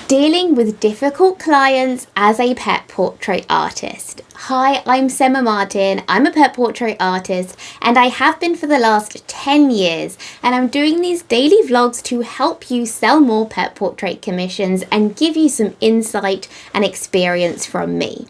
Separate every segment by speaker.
Speaker 1: Dealing with difficult clients as a pet portrait artist. Hi, I'm Sema Martin. I'm a pet portrait artist and I have been for the last 10 years, and I'm doing these daily vlogs to help you sell more pet portrait commissions and give you some insight and experience from me.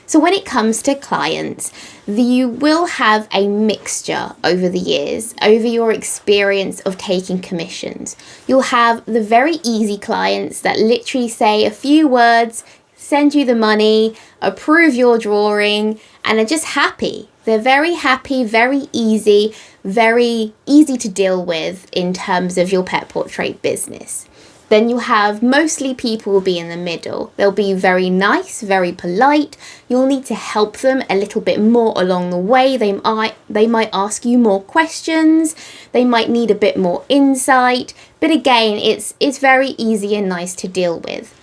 Speaker 1: So when it comes to clients, you will have a mixture over the years, over your experience of taking commissions. You'll have the very easy clients that literally say a few words, send you the money, approve your drawing, and are just happy. They're very happy, very easy to deal with in terms of your pet portrait business. Then you'll have mostly people will be in the middle. They'll be very nice, very polite. You'll need to help them a little bit more along the way. They might ask you more questions. They might need a bit more insight. But again, it's very easy and nice to deal with.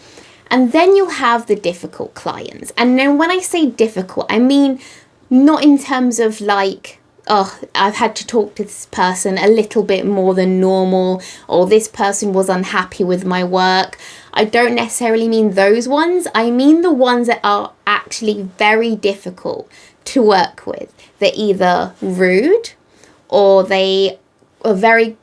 Speaker 1: And then you'll have the difficult clients. And then when I say difficult, I mean not in terms of like, oh, I've had to talk to this person a little bit more than normal, or this person was unhappy with my work. I don't necessarily mean those ones. I mean the ones that are actually very difficult to work with. They're either rude or they are very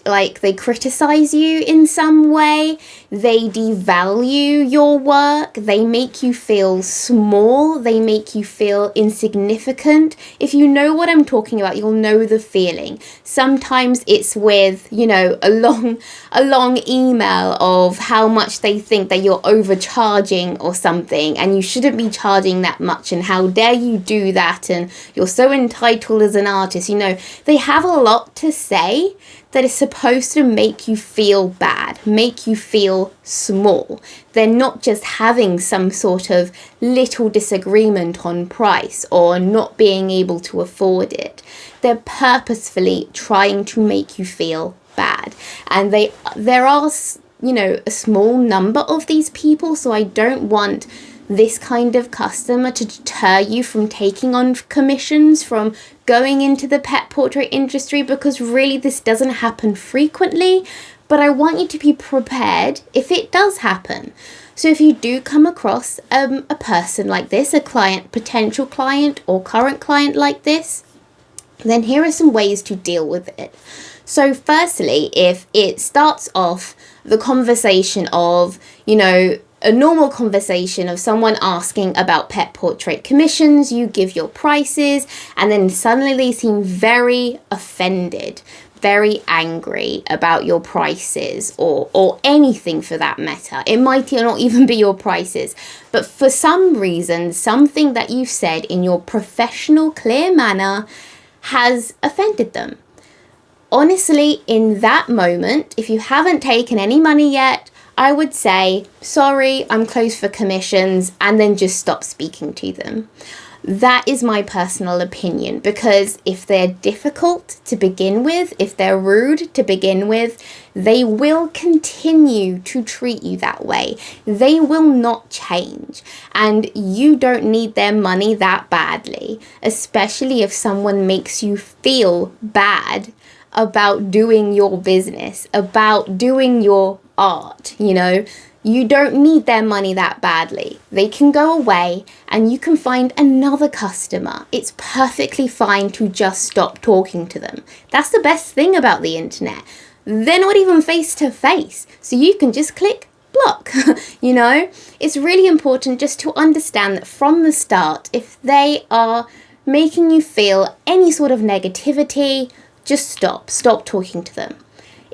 Speaker 1: they criticize you in some way. They devalue your work. They make you feel small. They make you feel insignificant. If you know what I'm talking about, you'll know the feeling. Sometimes it's with, a long email of how much they think that you're overcharging or something, and you shouldn't be charging that much, and how dare you do that, and you're so entitled as an artist. They have a lot to say that is supposed to make you feel bad, make you feel small. They're not just having some sort of little disagreement on price or not being able to afford it. They're purposefully trying to make you feel bad. And there are, a small number of these people, so I don't want this kind of customer to deter you from taking on commissions, from going into the pet portrait industry, because really this doesn't happen frequently, but I want you to be prepared if it does happen. So if you do come across a person like this, a client, potential client or current client like this, then here are some ways to deal with it. So firstly, if it starts off the conversation of, a normal conversation of someone asking about pet portrait commissions, you give your prices, and then suddenly they seem very offended, very angry about your prices or anything for that matter. It might not even be your prices, but for some reason, something that you've said in your professional, clear manner has offended them. Honestly, in that moment, if you haven't taken any money yet, I would say, sorry, I'm closed for commissions, and then just stop speaking to them. That is my personal opinion, because if they're difficult to begin with, if they're rude to begin with, they will continue to treat you that way. They will not change, and you don't need their money that badly, especially if someone makes you feel bad about doing your business, about doing your art. You don't need their money that badly. They can go away and you can find another customer. It's perfectly fine to just stop talking to them. That's the best thing about the internet. They're not even face to face, so you can just click block. It's really important just to understand that from the start, if they are making you feel any sort of negativity, just stop talking to them.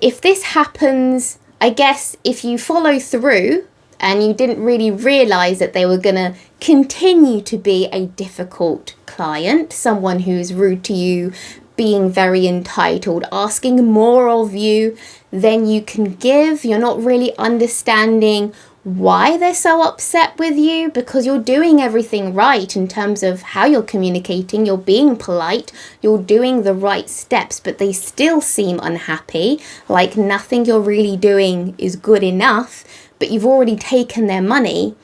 Speaker 1: If this happens, I guess if you follow through and you didn't really realize that they were going to continue to be a difficult client, someone who's rude to you, being very entitled, asking more of you than you can give, you're not really understanding why they're so upset with you, because you're doing everything right in terms of how you're communicating, you're being polite, you're doing the right steps, but they still seem unhappy, like nothing you're really doing is good enough, but you've already taken their money.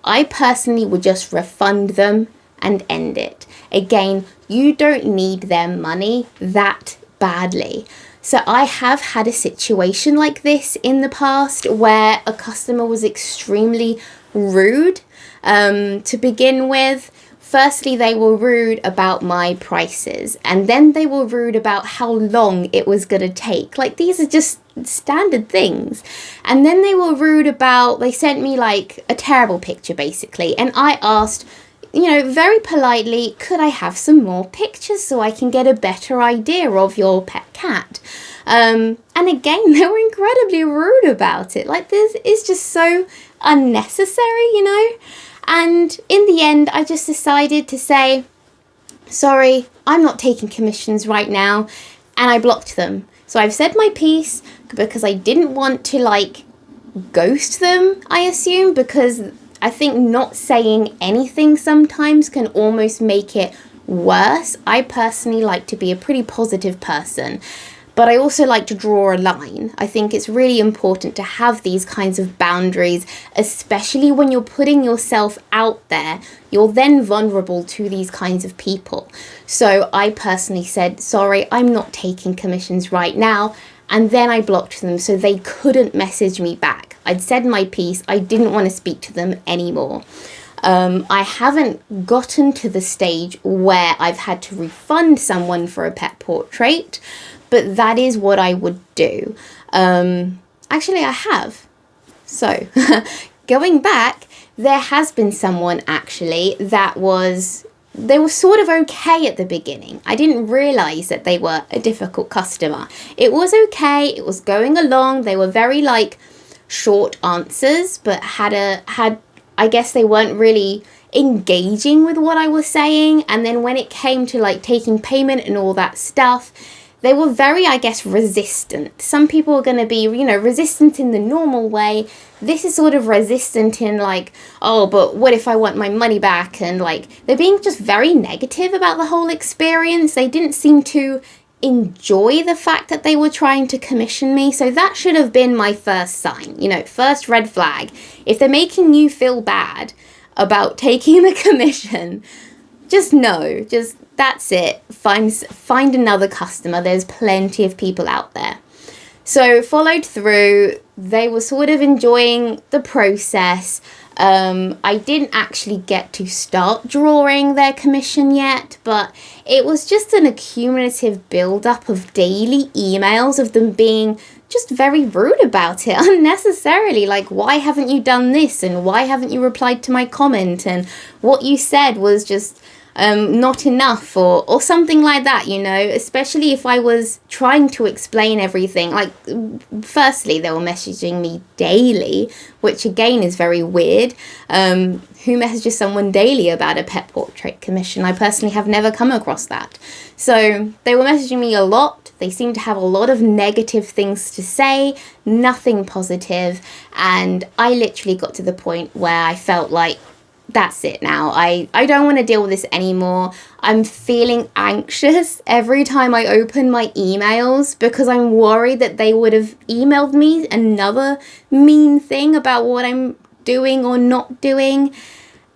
Speaker 1: I personally would just refund them and end it. Again, you don't need their money that badly. So I have had a situation like this in the past where a customer was extremely rude. To begin with, firstly, they were rude about my prices, and then they were rude about how long it was going to take. Like, these are just standard things. And then they were rude about, they sent me like a terrible picture basically, and I asked, very politely, could I have some more pictures so I can get a better idea of your pet cat? And again, they were incredibly rude about it. Like, this is just so unnecessary. And in the end, I just decided to say, sorry, I'm not taking commissions right now. And I blocked them. So I've said my piece because I didn't want to ghost them, I assume, because I think not saying anything sometimes can almost make it worse. I personally like to be a pretty positive person, but I also like to draw a line. I think it's really important to have these kinds of boundaries, especially when you're putting yourself out there. You're then vulnerable to these kinds of people. So I personally said, sorry, I'm not taking commissions right now. And then I blocked them so they couldn't message me back. I'd said my piece. I didn't want to speak to them anymore. I haven't gotten to the stage where I've had to refund someone for a pet portrait, but that is what I would do. Actually, I have. So, going back, there has been someone actually they were sort of okay at the beginning. I didn't realise that they were a difficult customer. It was okay, it was going along, they were very short answers, but I guess they weren't really engaging with what I was saying. And then when it came to taking payment and all that stuff, they were very, I guess, resistant. Some people are going to be, resistant in the normal way. This is sort of resistant in oh, but what if I want my money back? And they're being just very negative about the whole experience. They didn't seem to enjoy the fact that they were trying to commission me. So that should have been my first sign, first red flag. If they're making you feel bad about taking the commission, just know, that's it. Find another customer. There's plenty of people out there. So followed through. They were sort of enjoying the process. I didn't actually get to start drawing their commission yet, but it was just an accumulative build-up of daily emails of them being just very rude about it, unnecessarily. Why haven't you done this? And why haven't you replied to my comment? And what you said was just not enough or something like that, especially if I was trying to explain everything. Firstly, they were messaging me daily, which again is very weird. Who messages someone daily about a pet portrait commission? I personally have never come across that. So they were messaging me a lot. They seemed to have a lot of negative things to say, nothing positive. And I literally got to the point where I felt like, that's it now. I don't want to deal with this anymore. I'm feeling anxious every time I open my emails because I'm worried that they would have emailed me another mean thing about what I'm doing or not doing.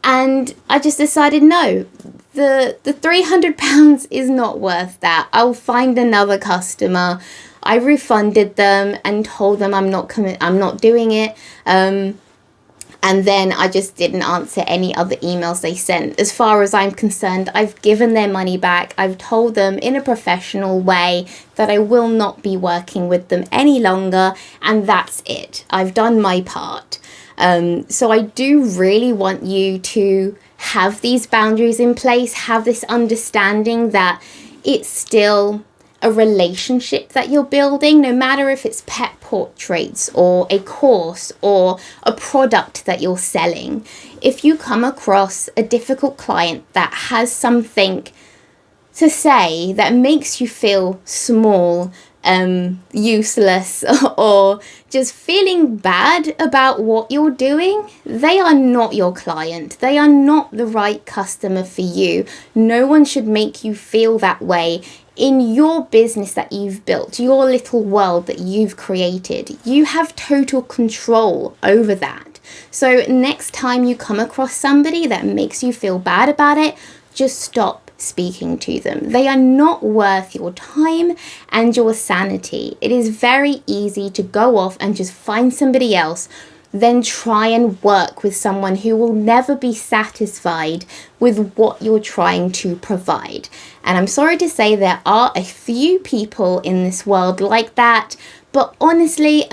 Speaker 1: And I just decided, no, the £300 is not worth that. I'll find another customer. I refunded them and told them I'm not doing it. And then I just didn't answer any other emails they sent. As far as I'm concerned, I've given their money back. I've told them in a professional way that I will not be working with them any longer. And that's it. I've done my part. So I do really want you to have these boundaries in place, have this understanding that it's still a relationship that you're building, no matter if it's pet portraits or a course or a product that you're selling. If you come across a difficult client that has something to say that makes you feel small, useless, or just feeling bad about what you're doing, they are not your client. They are not the right customer for you. No one should make you feel that way in your business that you've built, your little world that you've created. You have total control over that. So next time you come across somebody that makes you feel bad about it, just stop. speaking to them. They are not worth your time and your sanity. It is very easy to go off and just find somebody else, then try and work with someone who will never be satisfied with what you're trying to provide. And I'm sorry to say there are a few people in this world like that, but honestly,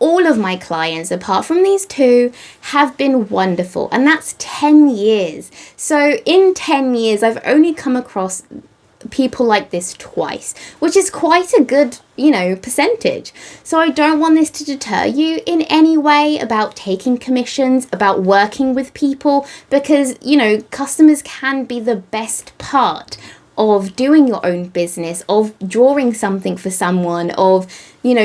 Speaker 1: all of my clients, apart from these two, have been wonderful. And that's 10 years. So in 10 years, I've only come across people like this twice, which is quite a good, percentage. So I don't want this to deter you in any way about taking commissions, about working with people, because, customers can be the best part of doing your own business, of drawing something for someone, of,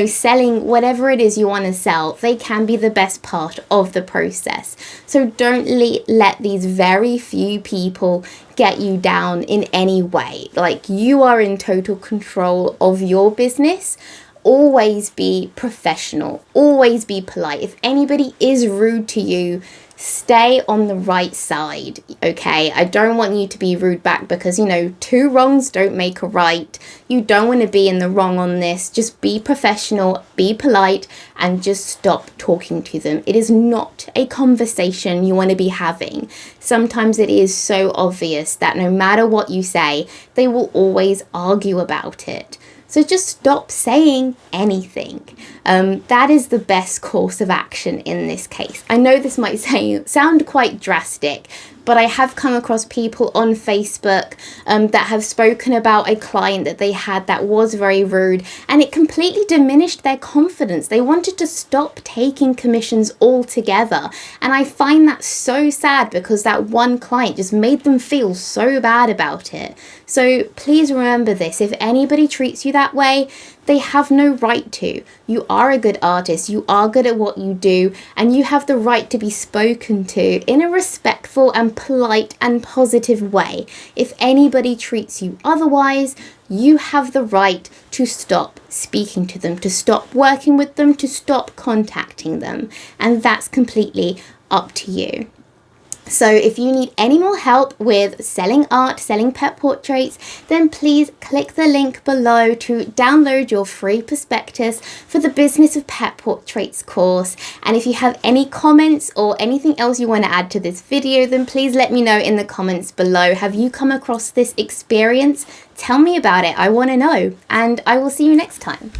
Speaker 1: selling whatever it is you want to sell. They can be the best part of the process. So don't let these very few people get you down in any way. Like, you are in total control of your business. Always be professional. Always be polite. If anybody is rude to you, stay on the right side, okay? I don't want you to be rude back because, two wrongs don't make a right. You don't want to be in the wrong on this. Just be professional, be polite, and just stop talking to them. It is not a conversation you want to be having. Sometimes it is so obvious that no matter what you say, they will always argue about it. So just stop saying anything. That is the best course of action in this case. I know this might sound quite drastic, but I have come across people on Facebook that have spoken about a client that they had that was very rude, and it completely diminished their confidence. They wanted to stop taking commissions altogether. And I find that so sad because that one client just made them feel so bad about it. So please remember this. If anybody treats you that way, they have no right to. You are a good artist, you are good at what you do, and you have the right to be spoken to in a respectful and polite and positive way. If anybody treats you otherwise, you have the right to stop speaking to them, to stop working with them, to stop contacting them. And that's completely up to you. So if you need any more help with selling art, selling pet portraits, then please click the link below to download your free prospectus for the Business of Pet Portraits course. And if you have any comments or anything else you want to add to this video, then please let me know in the comments below. Have you come across this experience? Tell me about it. I want to know. And I will see you next time.